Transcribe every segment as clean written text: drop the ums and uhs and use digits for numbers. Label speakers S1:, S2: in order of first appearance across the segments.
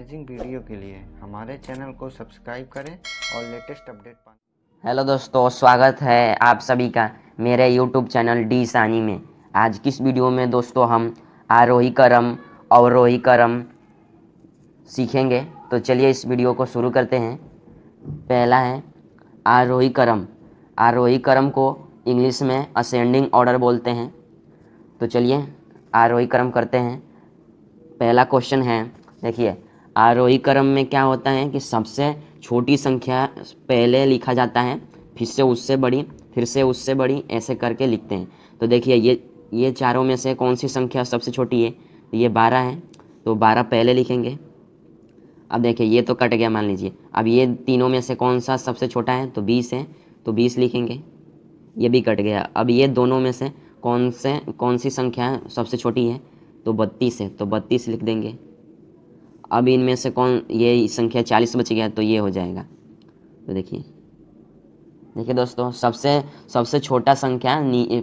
S1: Amazing video के लिए हमारे चैनल को सब्सक्राइब करें और लेटेस्ट अपडेट पाने।
S2: हेलो दोस्तों, स्वागत है आप सभी का मेरे यूट्यूब चैनल डी सानी में। आज की इस वीडियो में दोस्तों हम आरोही क्रम अवरोही क्रम सीखेंगे। तो चलिए इस वीडियो को शुरू करते हैं। पहला है आरोही क्रम। आरोही क्रम को इंग्लिश में असेंडिंग ऑर्डर बोलते हैं। तो चलिए आरोही क्रम करते हैं। पहला क्वेश्चन है, देखिए आरोही क्रम में क्या होता है कि सबसे छोटी संख्या पहले लिखा जाता है, फिर से उससे बड़ी, फिर से उससे बड़ी, ऐसे करके लिखते हैं। तो देखिए ये चारों में से कौन सी संख्या सबसे छोटी है? तो ये 12 है, तो 12 पहले लिखेंगे। अब देखिए ये तो कट गया मान लीजिए। अब ये तीनों में से कौन सा सबसे छोटा है? तो 20 है, तो 20 लिखेंगे। ये भी कट गया। अब ये दोनों में से कौन सी संख्या सबसे छोटी है? तो 32 है, तो 32 लिख देंगे। अब इनमें से कौन ये संख्या 40 बच गया, तो ये हो जाएगा। तो देखिए देखिए दोस्तों, सबसे सबसे छोटा संख्या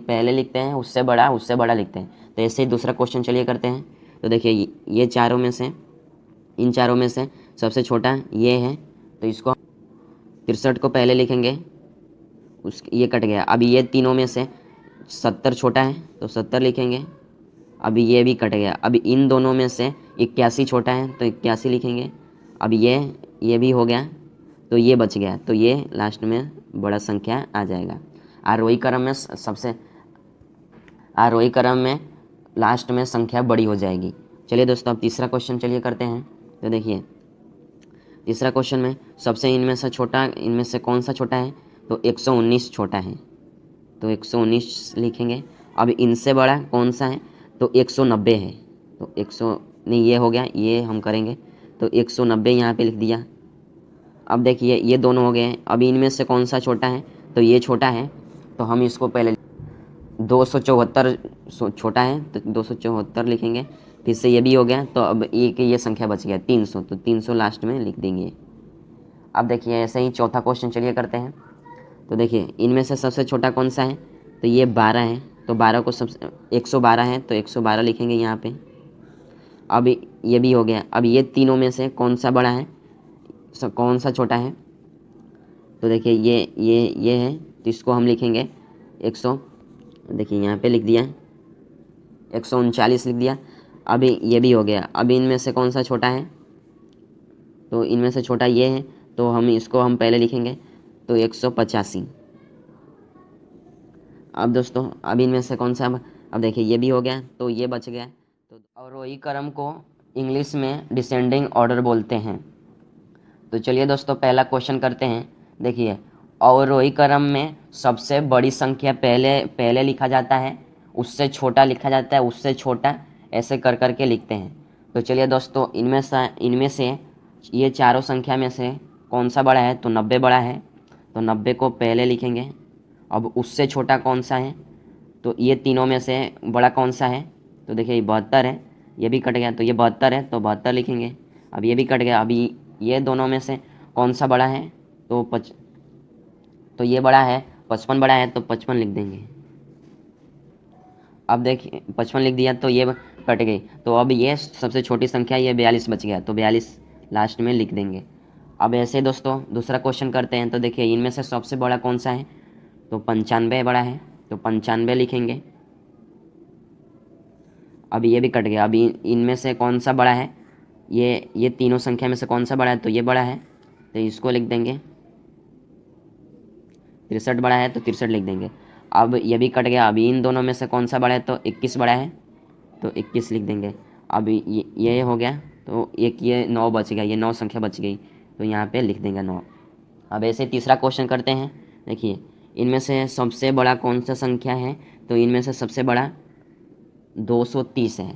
S2: पहले लिखते हैं, उससे बड़ा लिखते हैं। तो ऐसे ही दूसरा क्वेश्चन चलिए करते हैं। तो देखिए ये चारों में से, इन चारों में से सबसे छोटा ये है, तो इसको 63 को पहले लिखेंगे। ये कट गया। अब ये तीनों में से 70 छोटा है, तो 70 लिखेंगे। अब ये भी कट गया। अब इन दोनों में से 81 छोटा है, तो 81 लिखेंगे। अब ये भी हो गया, तो ये बच गया, तो ये लास्ट में बड़ा संख्या आ जाएगा। आरोही क्रम में लास्ट में संख्या बड़ी हो जाएगी। चलिए दोस्तों अब तीसरा क्वेश्चन चलिए करते हैं। तो देखिए तीसरा क्वेश्चन में सबसे इनमें से कौन सा छोटा है? तो 119 छोटा है, तो 119 लिखेंगे। अब इनसे बड़ा कौन सा है? तो 190 है, तो 100 नहीं, ये हो गया, ये हम करेंगे। तो 190 यहाँ पे लिख दिया। अब देखिए ये दोनों हो गए हैं। अब इनमें से कौन सा छोटा है? तो ये छोटा है, तो हम इसको पहले 274 छोटा है, तो 274 लिखेंगे। फिर से ये भी हो गया, तो अब ये संख्या बच गया 300, तो 300 लास्ट में लिख देंगे। अब देखिए ऐसे ही चौथा क्वेश्चन चलिए करते हैं। तो देखिए इनमें से सबसे छोटा कौन सा है? तो ये 12 है, तो 12 को सबसे 112 है, तो 112 लिखेंगे यहाँ पे। अब ये भी हो गया। अब ये तीनों में से कौन सा बड़ा है, कौन सा छोटा है? तो देखिए ये है, तो इसको हम लिखेंगे 100, देखिए यहाँ पे लिख दिया 139 लिख दिया। अब ये भी हो गया। अब इनमें से कौन सा छोटा है? तो इनमें से छोटा ये है, तो हम पहले लिखेंगे, तो 185। अब दोस्तों अब इनमें से कौन सा, अब देखिए ये भी हो गया, तो ये बच गया। तो अवरोही क्रम को इंग्लिश में डिसेंडिंग ऑर्डर बोलते हैं। तो चलिए दोस्तों पहला क्वेश्चन करते हैं। देखिए अवरोही क्रम में सबसे बड़ी संख्या पहले पहले लिखा जाता है, उससे छोटा लिखा जाता है, उससे छोटा, ऐसे कर करके लिखते हैं। तो चलिए दोस्तों इनमें से ये चारों संख्या में से कौन सा बड़ा है? तो 90 बड़ा है, तो 90 को पहले लिखेंगे। अब उससे छोटा कौन सा है? तो ये तीनों में से बड़ा कौन सा है? तो देखिए 72 है, ये भी कट गया, तो ये 72 है, तो 72 लिखेंगे। अब ये भी कट गया। अभी ये दोनों में से कौन सा बड़ा है? तो ये बड़ा है, 55 बड़ा है, तो 55 लिख देंगे। अब देखिए 55 लिख दिया, तो ये कट गई। तो अब ये सबसे छोटी संख्या, ये 42 बच गया, तो 42 लास्ट में लिख देंगे। अब ऐसे दोस्तों दूसरा क्वेश्चन करते हैं। तो देखिए इनमें से सबसे बड़ा कौन सा है? तो 95 बड़ा है, तो 95 लिखेंगे। अब ये भी कट गया। अभी इनमें से कौन सा बड़ा है? ये तीनों संख्या में से कौन सा बड़ा है? तो ये बड़ा है, तो इसको लिख देंगे। 63 बड़ा है, तो 63 लिख देंगे। अब ये भी कट गया। अभी इन दोनों में से कौन सा बड़ा है? तो 21 बड़ा है, तो 21 लिख देंगे। अब ये हो गया, तो एक ये 9 बच गया, ये 9 संख्या बच गई, तो यहाँ पे लिख देंगे 9। अब ऐसे तीसरा क्वेश्चन करते हैं। देखिए इनमें से सबसे बड़ा कौन सा संख्या है? तो इनमें से सबसे बड़ा 230 है,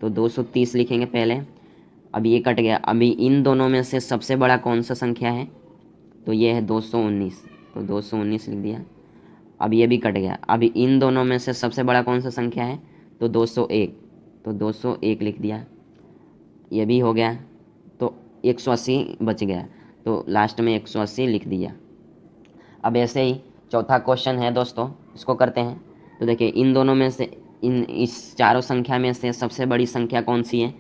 S2: तो 230 लिखेंगे पहले। अब ये कट गया। अभी इन दोनों में से सबसे बड़ा कौन सा संख्या है? तो ये है 219, तो 219 लिख दिया। अब ये भी कट गया। अभी इन दोनों में से सबसे बड़ा कौन सा संख्या है? तो 201, तो 201 लिख दिया। ये भी हो गया, तो 180 बच गया, तो लास्ट में 180 लिख दिया। अब ऐसे ही चौथा क्वेश्चन है दोस्तों, इसको करते हैं। तो देखिए इन दोनों में से इस चारों संख्या में से सबसे बड़ी संख्या कौन सी है?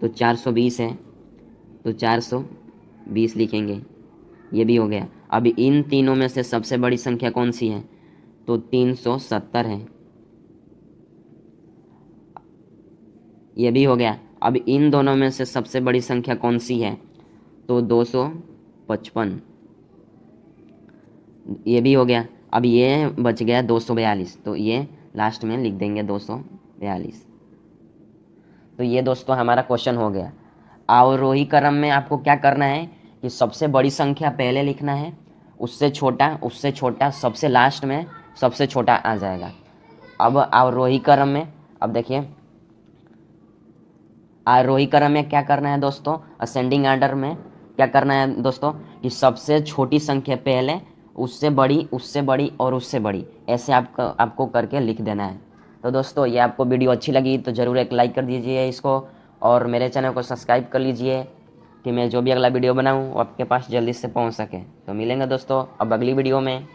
S2: तो 420 है, तो 420 लिखेंगे, ये भी हो गया। अब इन तीनों में से सबसे बड़ी संख्या कौन सी है? तो 370 है, ये भी हो गया। अब इन दोनों में से सबसे बड़ी संख्या कौन सी है? तो 255, ये भी हो गया। अब ये बच गया 242, तो ये लास्ट में लिख देंगे 242। तो ये दोस्तों हमारा क्वेश्चन हो गया। अवरोही क्रम में आपको क्या करना है कि सबसे बड़ी संख्या पहले लिखना है, उससे छोटा सबसे लास्ट में सबसे छोटा आ जाएगा। अब अवरोही क्रम में, अब देखिए आरोही क्रम में क्या करना है दोस्तों, असेंडिंग ऑर्डर में क्या करना है दोस्तों कि सबसे छोटी संख्या पहले, उससे बड़ी और उससे बड़ी, ऐसे आपको करके लिख देना है। तो दोस्तों ये आपको वीडियो अच्छी लगी तो ज़रूर एक लाइक कर दीजिए इसको, और मेरे चैनल को सब्सक्राइब कर लीजिए कि मैं जो भी अगला वीडियो बनाऊँ वो आपके पास जल्दी से पहुँच सके। तो मिलेंगे दोस्तों अब अगली वीडियो में।